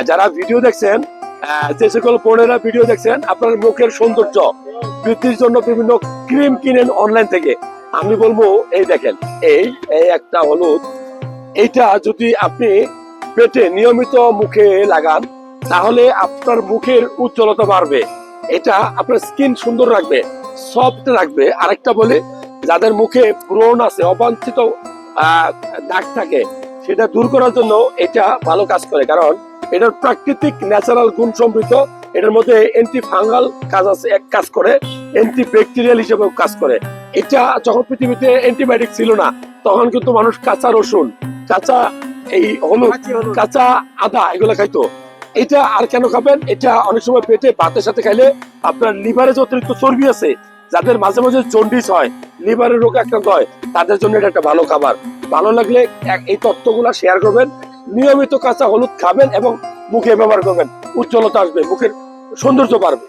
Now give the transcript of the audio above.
যারা ভিডিও দেখছেন, যে সকল বোনেরা ভিডিও দেখছেন, আপনার মুখের সৌন্দর্য বৃদ্ধির জন্য বিভিন্ন ক্রিম কিনেন অনলাইন থেকে। আমি বলবো এই দেখেন, এই একটা হলুদ, এইটা যদি আপনি পেটে নিয়মিত মুখে লাগান তাহলে আপনার মুখের উজ্জ্বলতা বাড়বে। এটা আপনার স্কিন সুন্দর রাখবে, সফট রাখবে। আরেকটা বলি, যাদের মুখে ব্রণ আছে, অবাঞ্ছিত দাগ থাকে, সেটা দূর করার জন্য এটা ভালো কাজ করে। কারণ এটার প্রাকৃতিক ন্যাচারাল গুণ সমৃদ্ধ। এটার মধ্যে অ্যান্টি ফাঙ্গাল কাজ আছে, এক কাজ করে অ্যান্টি ব্যাকটেরিয়াল হিসেবেও কাজ করে। এটা যখন পৃথিবীতে অ্যান্টিবায়োটিক ছিল না, তখন কিন্তু মানুষ কাঁচা রসুন, কাঁচা এই হলুদ, কাঁচা আদা এগুলো খাইতো। এটা আর কেন খাবেন? এটা অনেক সময় পেটে ভাতের সাথে খাইলে আপনার লিভারে যে অতিরিক্ত চর্বি আছে, যাদের মাঝে মাঝে জন্ডিস হয়, লিভারের রোগে আক্রান্ত হয়, তাদের জন্য এটা একটা ভালো খাবার। ভালো লাগলে এই তথ্যগুলা শেয়ার করবেন। নিয়মিত কাঁচা হলুদ খাবেন এবং মুখে ব্যবহার করবেন, উজ্জ্বলতা আসবে, মুখের সৌন্দর্য বাড়বে।